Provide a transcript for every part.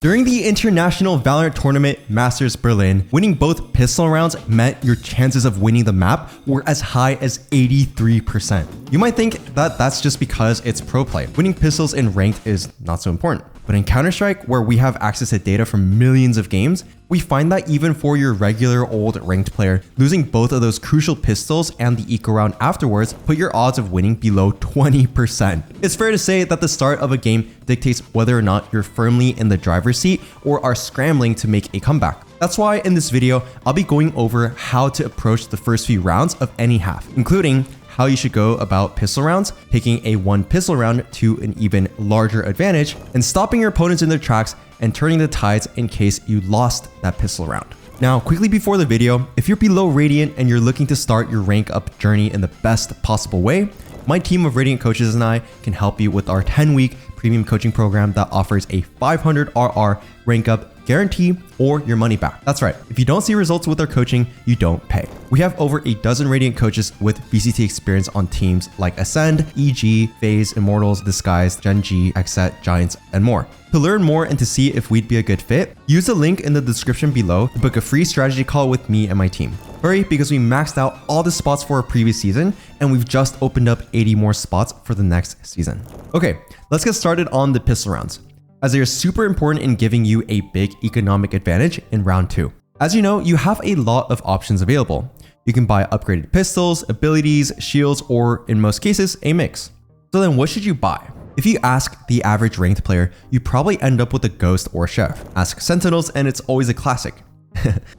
During the International Valorant Tournament Masters Berlin, winning both pistol rounds meant your chances of winning the map were as high as 83%. You might think that that's just because it's pro play. Winning pistols in ranked is not so important. But in Counter-Strike, where we have access to data from millions of games, we find that even for your regular old ranked player, losing both of those crucial pistols and the eco round afterwards put your odds of winning below 20%. It's fair to say that the start of a game dictates whether or not you're firmly in the driver's seat or are scrambling to make a comeback. That's why in this video, I'll be going over how to approach the first few rounds of any half, including how you should go about pistol rounds, picking a one pistol round to an even larger advantage, and stopping your opponents in their tracks and turning the tides in case you lost that pistol round. Now, quickly before the video, if you're below Radiant and you're looking to start your rank up journey in the best possible way, my team of Radiant coaches and I can help you with our 10-week premium coaching program that offers a 500 RR rank up guarantee or your money back. That's right. If you don't see results with our coaching, you don't pay. We have over a dozen Radiant coaches with VCT experience on teams like Ascend, EG, FaZe, Immortals, Disguise, Gen G, Xset, Giants, and more. To learn more and to see if we'd be a good fit, use the link in the description below to book a free strategy call with me and my team. Hurry, because we maxed out all the spots for our previous season and we've just opened up 80 more spots for the next season. Okay, let's get started on the pistol rounds, as they are super important in giving you a big economic advantage in round 2. As you know, you have a lot of options available. You can buy upgraded pistols, abilities, shields, or in most cases, a mix. So then what should you buy? If you ask the average ranked player, you probably end up with a Ghost or Chef. Ask Sentinels and it's always a classic.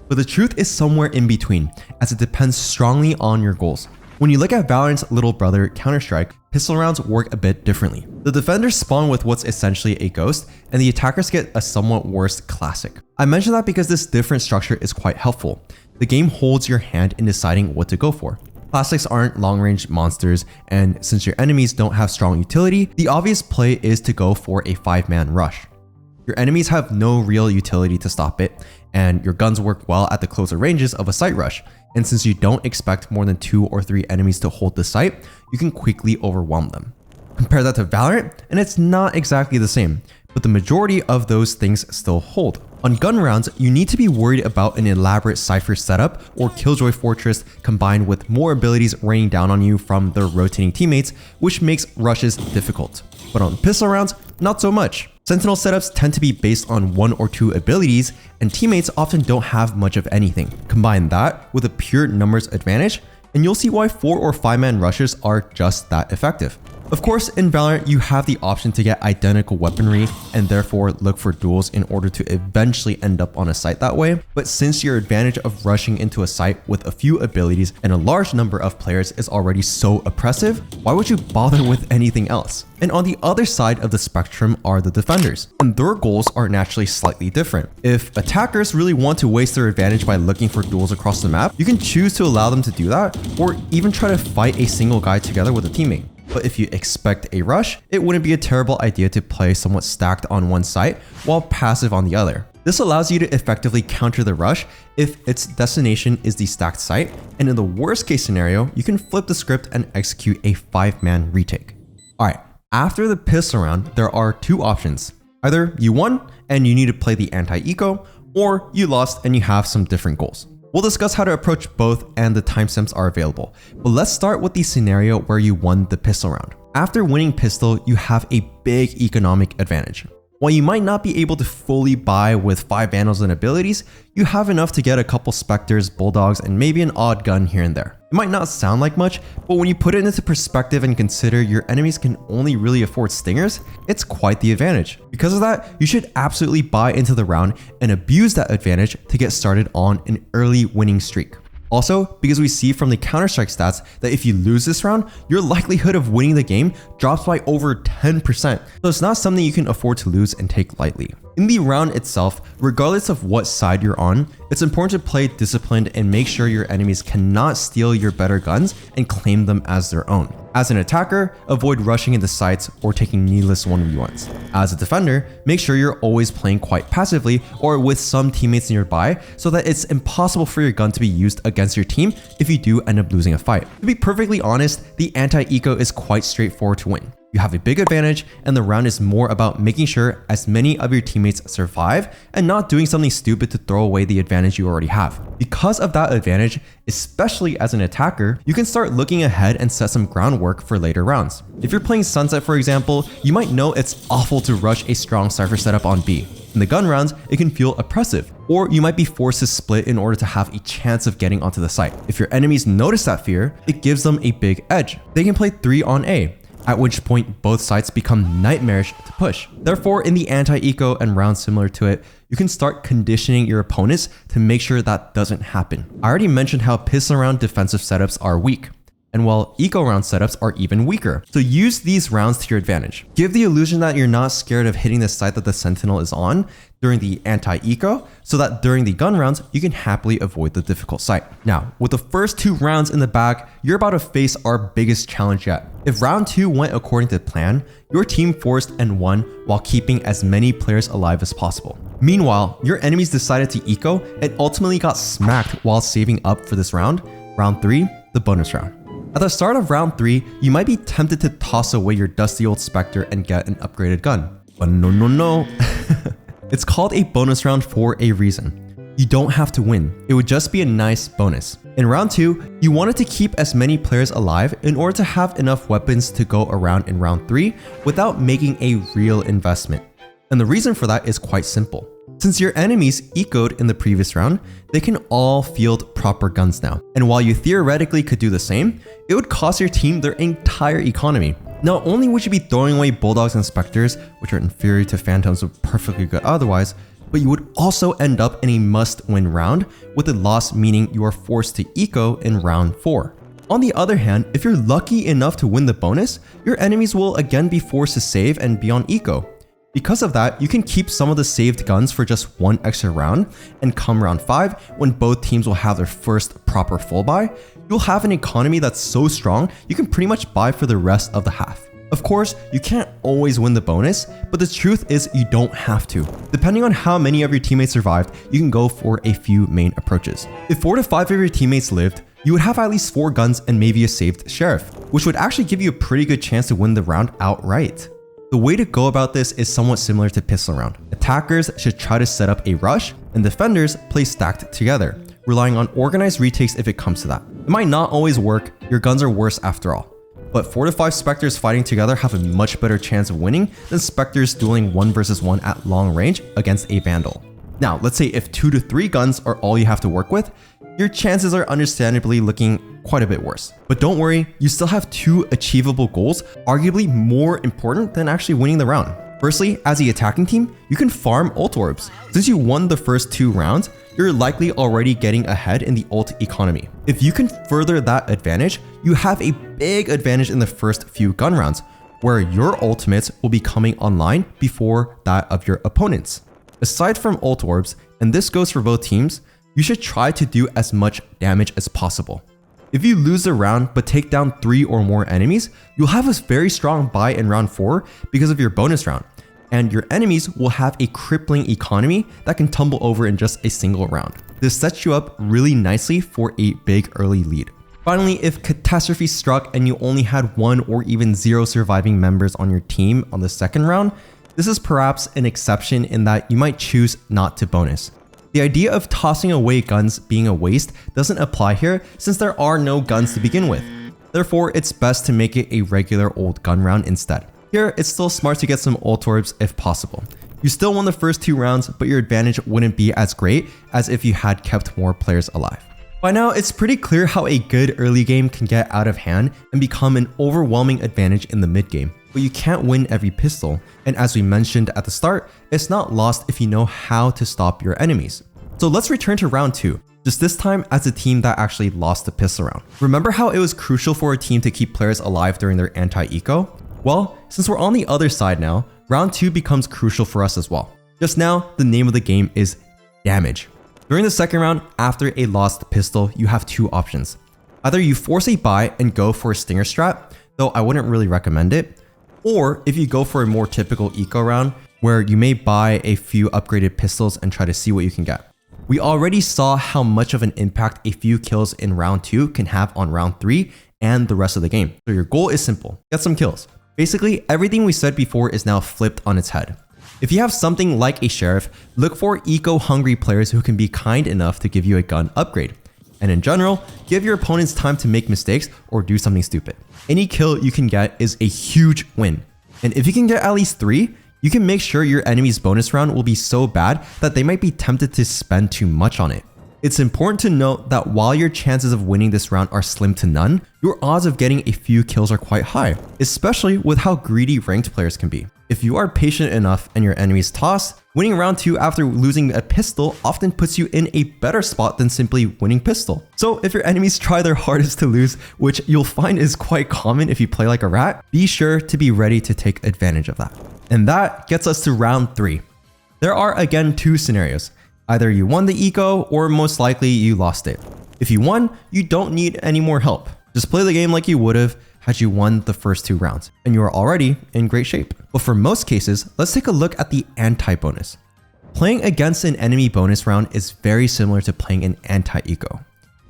But the truth is somewhere in between, as it depends strongly on your goals. When you look at Valorant's little brother, Counter-Strike, pistol rounds work a bit differently. The defenders spawn with what's essentially a Ghost, and the attackers get a somewhat worse Classic. I mention that because this different structure is quite helpful. The game holds your hand in deciding what to go for. Classics aren't long-range monsters, and since your enemies don't have strong utility, the obvious play is to go for a 5-man rush. Your enemies have no real utility to stop it, and your guns work well at the closer ranges of a site rush. And since you don't expect more than 2 or 3 enemies to hold the site, you can quickly overwhelm them. Compare that to Valorant, and it's not exactly the same, but the majority of those things still hold. On gun rounds, you need to be worried about an elaborate Cypher setup or Killjoy Fortress combined with more abilities raining down on you from their rotating teammates, which makes rushes difficult. But on pistol rounds, not so much. Sentinel setups tend to be based on 1 or 2 abilities, and teammates often don't have much of anything. Combine that with a pure numbers advantage, and you'll see why 4 or 5-man rushes are just that effective. Of course, in Valorant, you have the option to get identical weaponry and therefore look for duels in order to eventually end up on a site that way. But since your advantage of rushing into a site with a few abilities and a large number of players is already so oppressive, why would you bother with anything else? And on the other side of the spectrum are the defenders, and their goals are naturally slightly different. If attackers really want to waste their advantage by looking for duels across the map, you can choose to allow them to do that, or even try to fight a single guy together with a teammate. But if you expect a rush, it wouldn't be a terrible idea to play somewhat stacked on one site while passive on the other. This allows you to effectively counter the rush if its destination is the stacked site, and in the worst case scenario, you can flip the script and execute a 5-man retake. Alright, after the pistol round, there are 2 options. Either you won and you need to play the anti-eco, or you lost and you have some different goals. We'll discuss how to approach both and the timestamps are available, but let's start with the scenario where you won the pistol round. After winning pistol, you have a big economic advantage. While you might not be able to fully buy with 5 vandals and abilities, you have enough to get a couple Spectres, Bulldogs, and maybe an odd gun here and there. It might not sound like much, but when you put it into perspective and consider your enemies can only really afford Stingers, it's quite the advantage. Because of that, you should absolutely buy into the round and abuse that advantage to get started on an early winning streak. Also, because we see from the Counter-Strike stats that if you lose this round, your likelihood of winning the game drops by over 10%. So it's not something you can afford to lose and take lightly. In the round itself, regardless of what side you're on, it's important to play disciplined and make sure your enemies cannot steal your better guns and claim them as their own. As an attacker, avoid rushing into sites or taking needless 1v1s. As a defender, make sure you're always playing quite passively or with some teammates nearby so that it's impossible for your gun to be used against your team if you do end up losing a fight. To be perfectly honest, the anti-eco is quite straightforward to win. You have a big advantage, and the round is more about making sure as many of your teammates survive and not doing something stupid to throw away the advantage you already have. Because of that advantage, especially as an attacker, you can start looking ahead and set some groundwork for later rounds. If you're playing Sunset, for example, you might know it's awful to rush a strong Cypher setup on B. In the gun rounds, it can feel oppressive, or you might be forced to split in order to have a chance of getting onto the site. If your enemies notice that fear, it gives them a big edge. They can play 3 on A, at which point both sides become nightmarish to push. Therefore, in the anti-eco and rounds similar to it, you can start conditioning your opponents to make sure that doesn't happen. I already mentioned how pistol round defensive setups are weak, and while eco round setups are even weaker. So use these rounds to your advantage. Give the illusion that you're not scared of hitting the site that the sentinel is on during the anti-eco, so that during the gun rounds, you can happily avoid the difficult site. Now, with the first 2 rounds in the bag, you're about to face our biggest challenge yet. If round 2 went according to plan, your team forced and won while keeping as many players alive as possible. Meanwhile, your enemies decided to eco and ultimately got smacked while saving up for this round, round 3, the bonus round. At the start of round 3, you might be tempted to toss away your dusty old Spectre and get an upgraded gun. But no. It's called a bonus round for a reason. You don't have to win. It would just be a nice bonus. In round 2, you wanted to keep as many players alive in order to have enough weapons to go around in round 3 without making a real investment. And the reason for that is quite simple. Since your enemies ecoed in the previous round, they can all field proper guns now. And while you theoretically could do the same, it would cost your team their entire economy. Not only would you be throwing away Bulldogs and Spectres, which are inferior to Phantoms but perfectly good otherwise, but you would also end up in a must-win round, with a loss meaning you are forced to eco in round 4. On the other hand, if you're lucky enough to win the bonus, your enemies will again be forced to save and be on eco. Because of that, you can keep some of the saved guns for just 1 extra round, and come round 5, when both teams will have their first proper full buy, you'll have an economy that's so strong you can pretty much buy for the rest of the half. Of course, you can't always win the bonus, but the truth is you don't have to. Depending on how many of your teammates survived, you can go for a few main approaches. If 4 to 5 of your teammates lived, you would have at least 4 guns and maybe a saved sheriff, which would actually give you a pretty good chance to win the round outright. The way to go about this is somewhat similar to pistol round. Attackers should try to set up a rush, and defenders play stacked together, relying on organized retakes if it comes to that. It might not always work, your guns are worse after all. But 4 to 5 Spectres fighting together have a much better chance of winning than Spectres dueling 1 versus 1 at long range against a Vandal. Now, let's say if 2 to 3 guns are all you have to work with, your chances are understandably looking quite a bit worse. But don't worry, you still have 2 achievable goals, arguably more important than actually winning the round. Firstly, as the attacking team, you can farm ult orbs. Since you won the first 2 rounds, you're likely already getting ahead in the ult economy. If you can further that advantage, you have a big advantage in the first few gun rounds, where your ultimates will be coming online before that of your opponents. Aside from ult orbs, and this goes for both teams, you should try to do as much damage as possible. If you lose the round but take down 3 or more enemies, you'll have a very strong buy in round 4 because of your bonus round, and your enemies will have a crippling economy that can tumble over in just a single round. This sets you up really nicely for a big early lead. Finally, if catastrophe struck and you only had 1 or even 0 surviving members on your team on the second round, this is perhaps an exception in that you might choose not to bonus. The idea of tossing away guns being a waste doesn't apply here since there are no guns to begin with. Therefore, it's best to make it a regular old gun round instead. Here, it's still smart to get some ult orbs if possible. You still won the first 2 rounds, but your advantage wouldn't be as great as if you had kept more players alive. By now, it's pretty clear how a good early game can get out of hand and become an overwhelming advantage in the mid game. But you can't win every pistol, and as we mentioned at the start, it's not lost if you know how to stop your enemies. So let's return to round 2, just this time as a team that actually lost the pistol round. Remember how it was crucial for a team to keep players alive during their anti-eco? Well, since we're on the other side now, round 2 becomes crucial for us as well. Just now, the name of the game is damage. During the second round, after a lost pistol, you have 2 options. Either you force a buy and go for a stinger strat, though I wouldn't really recommend it, or if you go for a more typical eco round, where you may buy a few upgraded pistols and try to see what you can get. We already saw how much of an impact a few kills in round 2 can have on round 3 and the rest of the game. So your goal is simple, get some kills. Basically, everything we said before is now flipped on its head. If you have something like a sheriff, look for eco-hungry players who can be kind enough to give you a gun upgrade. And in general, give your opponents time to make mistakes or do something stupid. Any kill you can get is a huge win. And if you can get at least 3, you can make sure your enemy's bonus round will be so bad that they might be tempted to spend too much on it. It's important to note that while your chances of winning this round are slim to none, your odds of getting a few kills are quite high, especially with how greedy ranked players can be. If you are patient enough and your enemies toss, winning round 2 after losing a pistol often puts you in a better spot than simply winning pistol. So if your enemies try their hardest to lose, which you'll find is quite common if you play like a rat, be sure to be ready to take advantage of that. And that gets us to round 3. There are again 2 scenarios. Either you won the eco or most likely you lost it. If you won, you don't need any more help. Just play the game like you would have had you won the first 2 rounds, and you are already in great shape. But for most cases, let's take a look at the anti-bonus. Playing against an enemy bonus round is very similar to playing an anti-eco.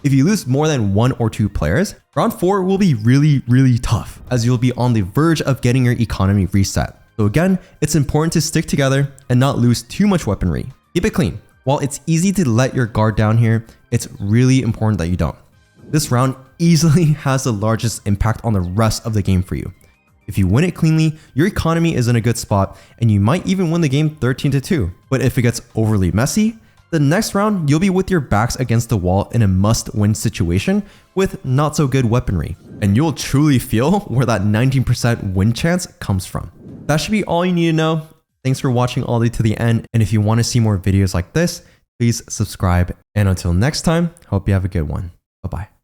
If you lose more than 1 or 2 players, round 4 will be really tough, as you'll be on the verge of getting your economy reset. So again, it's important to stick together and not lose too much weaponry. Keep it clean. While it's easy to let your guard down here, it's really important that you don't. This round easily has the largest impact on the rest of the game for you. If you win it cleanly, your economy is in a good spot and you might even win the game 13-2. But if it gets overly messy, the next round you'll be with your backs against the wall in a must-win situation with not so good weaponry. And you'll truly feel where that 19% win chance comes from. That should be all you need to know. Thanks for watching all the way to the end, and if you want to see more videos like this, please subscribe. And until next time, hope you have a good one. Bye-bye.